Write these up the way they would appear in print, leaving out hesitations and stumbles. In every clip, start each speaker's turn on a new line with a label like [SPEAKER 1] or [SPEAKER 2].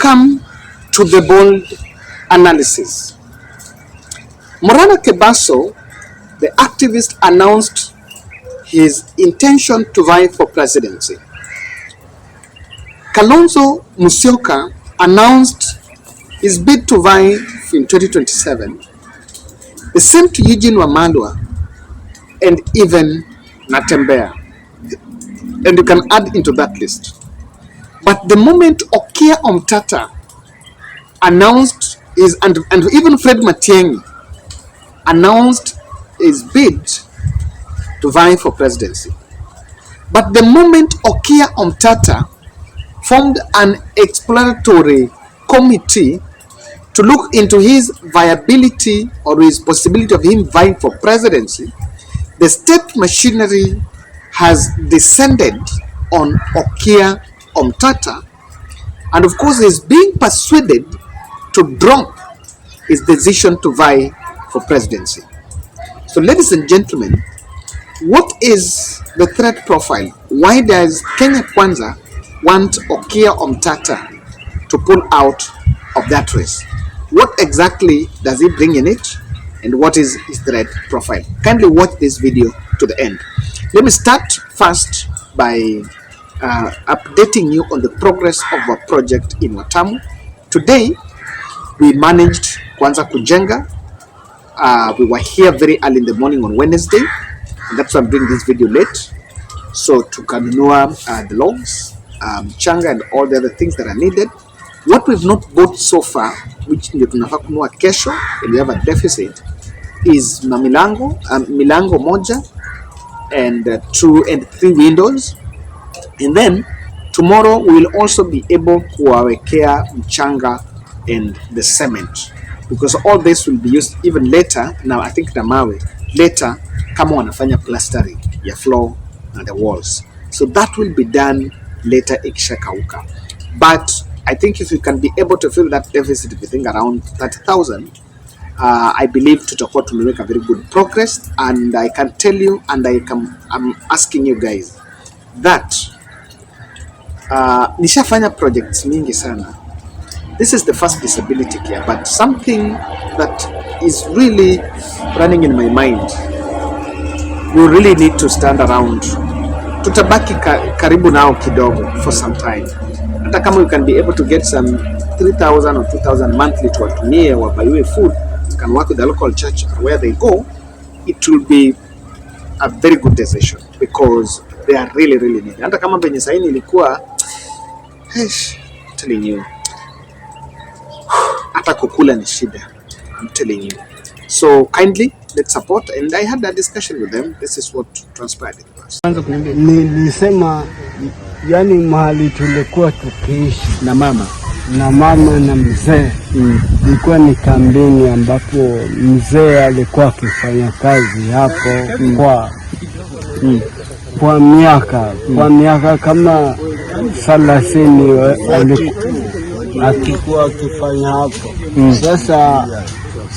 [SPEAKER 1] come to the bold analysis. Morana Kebaso, the activist, announced his intention to vie for presidency. Kalonzo Musyoka announced his bid to vie in 2027. The same to Eugene Wamalwa and even Natembeya. And you can add into that list. But the moment Okia Omtata announced his, and even Fred Matiang'i announced his bid to vie for presidency. But the moment Okia Omtata formed an exploratory committee to look into his viability or his possibility of him vying for presidency, the state machinery has descended on Okia Omtata, and of course is being persuaded to drop his decision to vie for presidency. So ladies and gentlemen, what is the threat profile? Why does Kenya Kwanza want Okia Omtata to pull out of that race? What exactly does he bring in it, and what is his threat profile? Kindly watch this video to the end. Let me start first by updating you on the progress of our project in Watamu. Today, we managed Kwanza Kujenga. We were here very early in the morning on Wednesday, and that's why I'm doing this video late. So to kanunua the logs, changa, and all the other things that are needed. What we've not bought so far, which ndio tunafaa kununua kesho, and we have a deficit, is milango moja and 2 and 3 windows. And then tomorrow we will also be able kuwawekea mchanga and the cement, because all this will be used even later. Now I think na mawe later kama wanafanya plastering ya floor and the walls, so that will be done later ikishakauka. But I think if we can be able to fill that deficit, we think around 30,000, I believe tutakuwa tumeweka very good progress. And I can tell you, and I'm asking you guys that nishafanya projects mingi sana. This is the first disability care, but something that is really running in my mind, we really need to stand around. Tutabaki karibu nao kidogo for some time. Hata kama you can be able to get some 3,000 or 2,000 monthly to watumie wabaiwe food, you can work with the local church where they go, it will be a very good decision, because they are really needed. Hata kama penye saini ilikuwa, I'm telling you, hata kukula ni shida, I'm telling you. So kindly let's support, and I had a discussion with them. This is what transpired in the past.
[SPEAKER 2] Nilisema yani mahali tulikuwa tukiishi na mama na mzee, ilikuwa ni kambini ambapo mzee alikuwa akifanya kazi hapo kwa miaka kama 30 alikuwa akifanya hapo.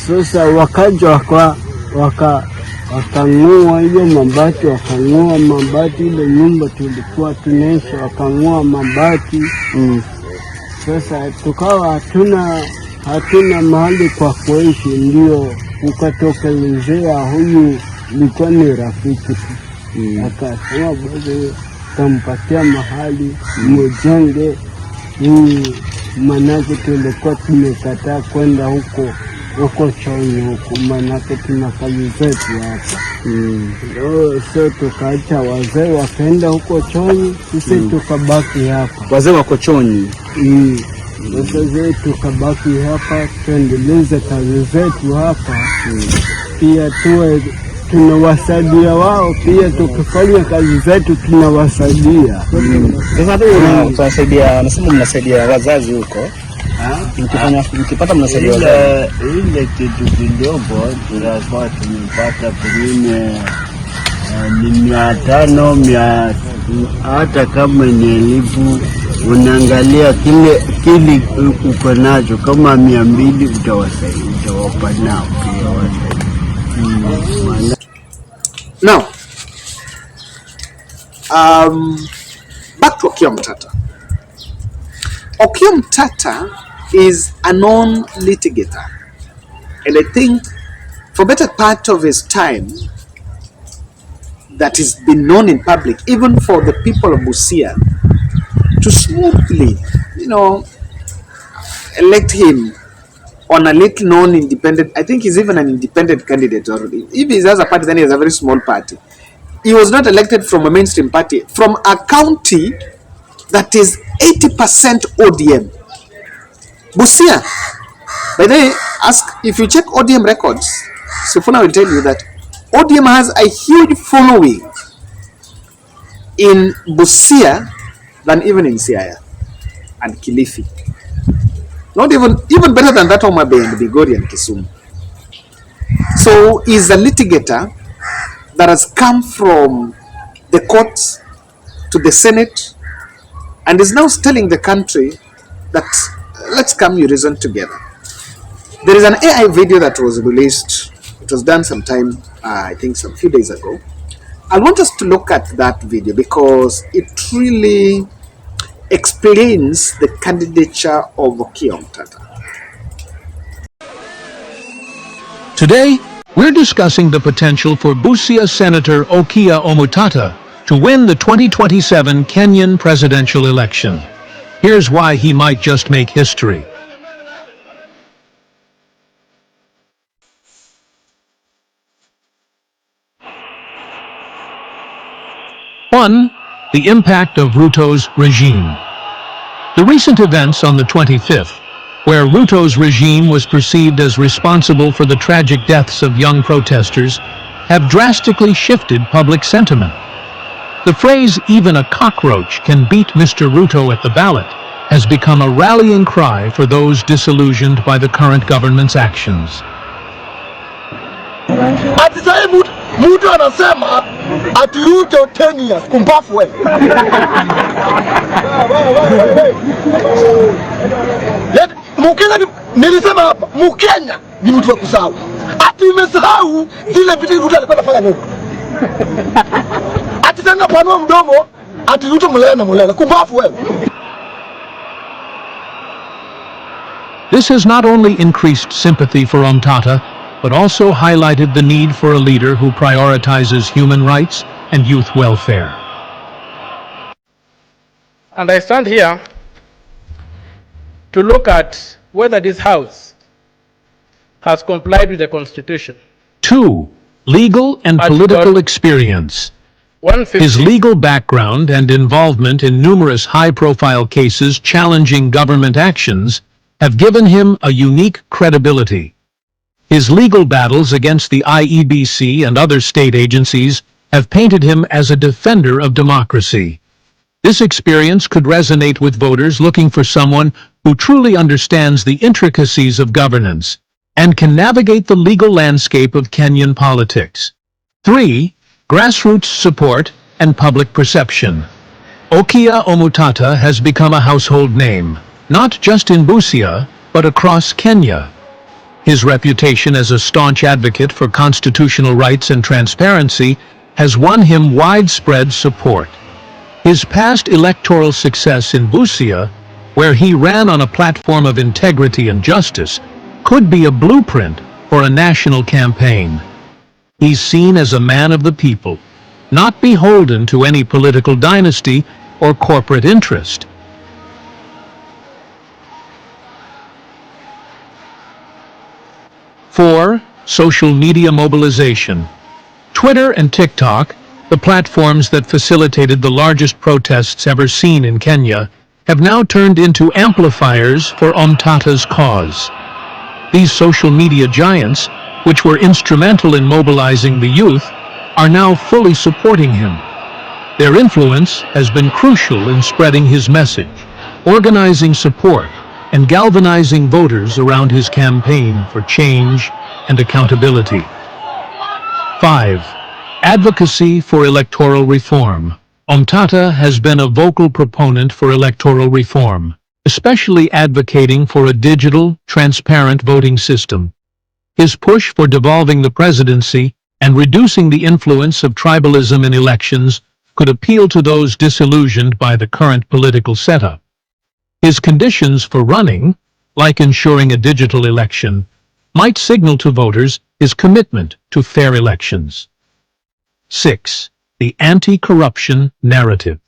[SPEAKER 2] Sasa wakaja wakang'oa ile mabati, ile nyumba tulikuwa tunaishi, wakang'oa mabati. Sasa tukawa hatuna mahali kwa kuishi, ndio ukatokelezea huyu alikuwa ni rafiki, akasema basi tampatia mahali mjenge. Manake tulikuwa tumekataa kwenda huko Chonyi huko, manake tuna kazi zetu hapa. So tukaacha wazee wakaenda huko Chonyi, sisi tukabaki hapa.
[SPEAKER 1] Wazee wako Chonyi.
[SPEAKER 2] Sasa tukabaki hapa, tuendeleze kazi zetu hapa. Pia tunawasaidia wao, pia tukifanya kazi zetu tunawasaidia.
[SPEAKER 1] Sasa tunawasaidia, nasema mnasaidia wazazi huko. Mkipata mnasaidia wazazi.
[SPEAKER 2] Ile kitu kidogo tunapata pengine ni 500, hata kama ni 1000, unaangalia kile uko nacho, kama 200 utawapa nao pia.
[SPEAKER 1] Now, back to Okia Omtata. Block Omtata is a known litigator, and I think for better part of his time that has been known in public, even for the people of Busia to smoothly, elect him on a little known independent. I think he's even an independent candidate already. If he has a party, then he has a very small party. He was not elected from a mainstream party, from a county that is 80% ODM. Busia, by the way, ask if you check ODM records, Sifuna will tell you that ODM has a huge following in Busia than even in Siaya and Kilifi. Not even better than that Homa Bay and Bigori and Kisumu. So he's a litigator that has come from the courts to the Senate and is now telling the country that let's come, you reason together. There is an AI video that was released. It was done sometime, I think some few days ago. I want us to look at that video because it really explains the candidature of Block Omtata.
[SPEAKER 3] Today, we're discussing the potential for Busia Senator Block Omtata to win the 2027 Kenyan presidential election. Here's why he might just make history. One, the impact of Ruto's regime. The recent events on the 25th, where Ruto's regime was perceived as responsible for the tragic deaths of young protesters, have drastically shifted public sentiment. The phrase, "even a cockroach can beat Mr. Ruto at the ballot," has become a rallying cry for those disillusioned by the current government's actions.
[SPEAKER 4] Ati sasa mtu anasema ati Ruto 10 years kumbafu wewe. Mkenya nilisema hapa, Mkenya ni mtu wa kusahau. Ati umesahau zile vitu Ruto alikuwa anafanya nini? Ati tena panua mdomo ati Ruto mulela kumbafu wewe.
[SPEAKER 3] This has not only increased sympathy for Omtata, but also highlighted the need for a leader who prioritizes human rights and youth welfare.
[SPEAKER 5] And I stand here to look at whether this House has complied with the Constitution.
[SPEAKER 3] 2. Legal and political experience.
[SPEAKER 5] 150.
[SPEAKER 3] His legal background and involvement in numerous high-profile cases challenging government actions have given him a unique credibility. His legal battles against the IEBC and other state agencies have painted him as a defender of democracy. This experience could resonate with voters looking for someone who truly understands the intricacies of governance and can navigate the legal landscape of Kenyan politics. 3. Grassroots support and public perception. Block Omtata has become a household name, not just in Busia, but across Kenya. His reputation as a staunch advocate for constitutional rights and transparency has won him widespread support. His past electoral success in Busia, where he ran on a platform of integrity and justice, could be a blueprint for a national campaign. He's seen as a man of the people, not beholden to any political dynasty or corporate interest. 4. Social media mobilization. Twitter and TikTok, the platforms that facilitated the largest protests ever seen in Kenya, have now turned into amplifiers for Omtata's cause. These social media giants, which were instrumental in mobilizing the youth, are now fully supporting him. Their influence has been crucial in spreading his message, organizing support, and galvanizing voters around his campaign for change and accountability. 5. Advocacy for electoral reform. Omtata has been a vocal proponent for electoral reform, especially advocating for a digital, transparent voting system. His push for devolving the presidency and reducing the influence of tribalism in elections could appeal to those disillusioned by the current political setup. His conditions for running, like ensuring a digital election, might signal to voters his commitment to fair elections. 6. The anti-corruption narrative.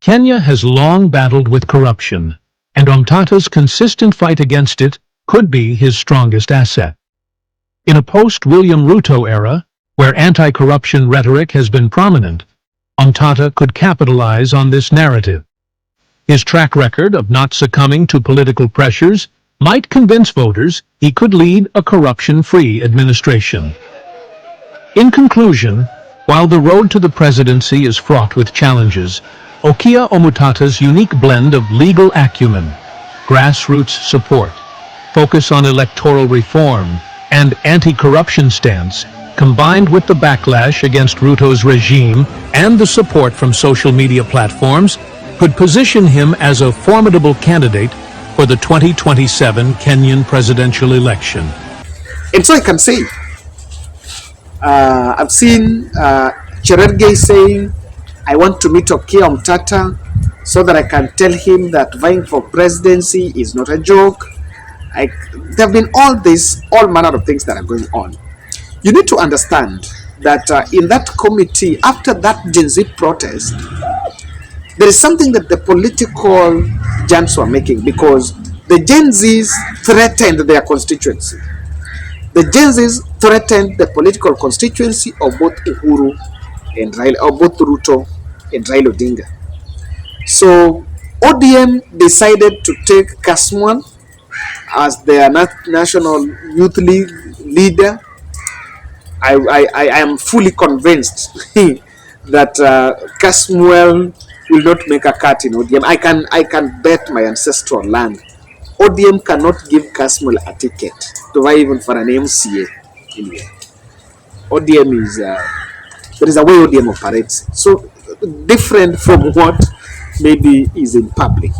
[SPEAKER 3] Kenya has long battled with corruption, and Omtata's consistent fight against it could be his strongest asset. In a post-William Ruto era, where anti-corruption rhetoric has been prominent, Omtata could capitalize on this narrative. His track record of not succumbing to political pressures might convince voters he could lead a corruption-free administration. In conclusion, while the road to the presidency is fraught with challenges, Okia Omtata's unique blend of legal acumen, grassroots support, focus on electoral reform, and anti-corruption stance, combined with the backlash against Ruto's regime and the support from social media platforms, could position him as a formidable candidate for the 2027 Kenyan presidential election.
[SPEAKER 1] And so I can say, I've seen Cherargei saying, I want to meet Okia Omtata so that I can tell him that vying for presidency is not a joke. There have been all manner of things that are going on. You need to understand that in that committee, after that Gen Z protest, there is something that the political giants were making, because the Gen Zs threatened their constituency. The Gen Zs threatened the political constituency of both Uhuru and Raila, or both Ruto and Raila Odinga. So ODM decided to take Kasmuel as their national youth league leader. I am fully convinced that Kasmuel will not make a cut in ODM. I can bet my ancestral land. ODM cannot give Kasmuel a ticket to vie even for an MCA anyway. ODM is there is a way ODM operates, so different from what maybe is in public.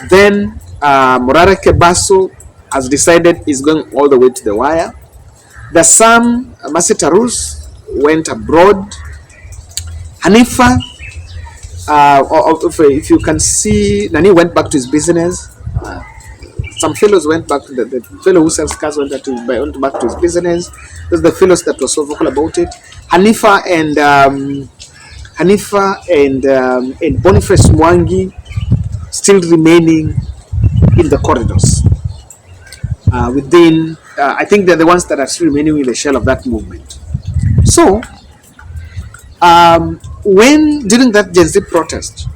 [SPEAKER 1] Then Morara Kebaso has decided is going all the way to the wire. The Sam Masitarus went abroad. Hanifa, if you can see, Nani went back to his business. Some fellows went back to the fellow who sells cars went back to his business. Those are the fellows that were so vocal about it. Hanifa and Boniface Mwangi still remaining in the corridors. I think they're the ones that are still remaining in the shell of that movement. So, when during that Gen Z protest,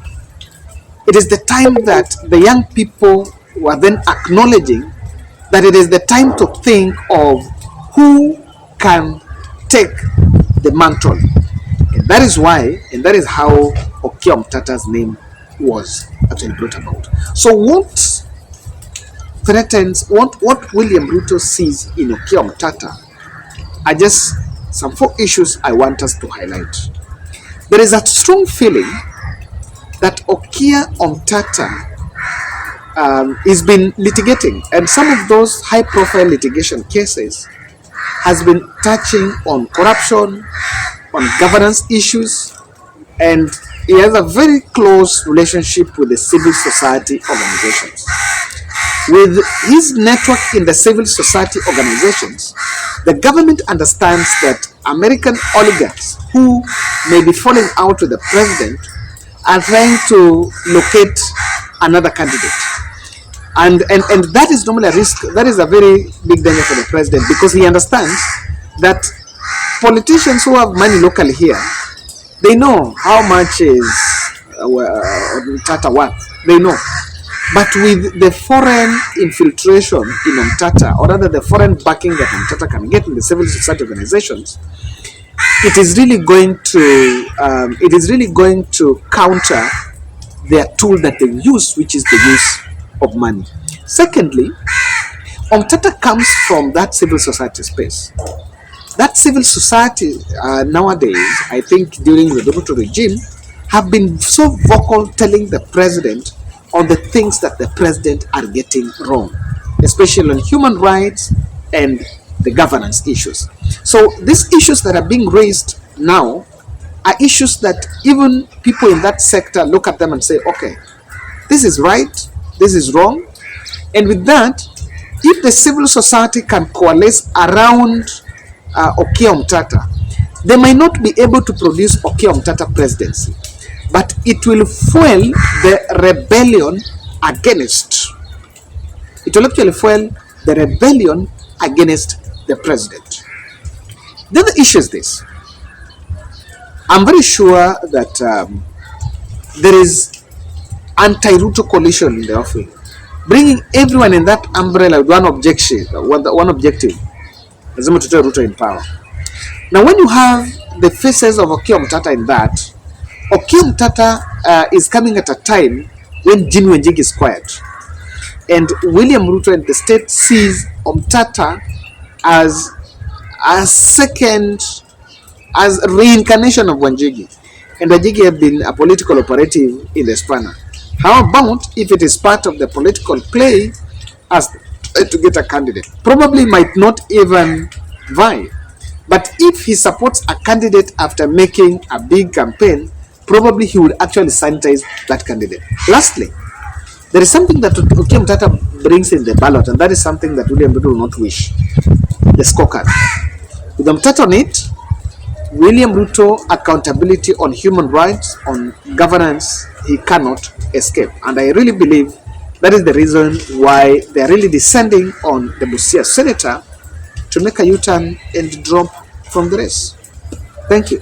[SPEAKER 1] it is the time that the young people were then acknowledging that it is the time to think of who can take the mantle. And that is why, and that is how Okia Omtata's name was actually brought about. So what William Ruto sees in Okia Omtata are just some 4 issues I want us to highlight. There is a strong feeling that Okia Omtata has been litigating, and some of those high-profile litigation cases has been touching on corruption, on governance issues, and he has a very close relationship with the civil society organizations. With his network in the civil society organizations, the government understands that American oligarchs who may be falling out with the president are trying to locate another candidate. And that is normally a risk. That is a very big danger for the president, because he understands that politicians who have money locally here, they know how much is Omtata worth. They know. But with the foreign infiltration in Omtata, or rather the foreign backing that Omtata can get in the civil society organizations, it is really going to counter their tool that they use, which is the use of money. Secondly, Omtata comes from that civil society space. That civil society nowadays, I think during the Ruto regime, have been so vocal telling the president on the things that the president are getting wrong, especially on human rights and the governance issues. So these issues that are being raised now are issues that even people in that sector look at them and say, okay, this is right, this is wrong. And with that, if the civil society can coalesce around Okia Omtata, they might not be able to produce Okia Omtata presidency, but it will fuel the rebellion against. It will actually fuel the rebellion against the president. The other issue is this. I'm very sure that there is anti-Ruto coalition in the offing, bringing everyone in that umbrella with one objective, lazima tutoe Ruto in power. Now when you have the faces of Okia Omtata in that, Okia Omtata is coming at a time when Jimmy Wanjigi is quiet, and William Ruto and the state sees Omtata as a second, as a reincarnation of Wanjigi, and Wanjigi have been a political operative in the spanner. How about if it is part of the political play as to get a candidate? Probably might not even vie. But if he supports a candidate after making a big campaign, probably he would actually sanitize that candidate. Lastly, there is something that Okia Omtata brings in the ballot, and that is something that William Ruto will not wish: the scorecard. With Omtata on it, William Ruto accountability on human rights, on governance, he cannot escape. And I really believe that is the reason why they are really descending on the Busia senator to make a U-turn and drop from the race. Thank you.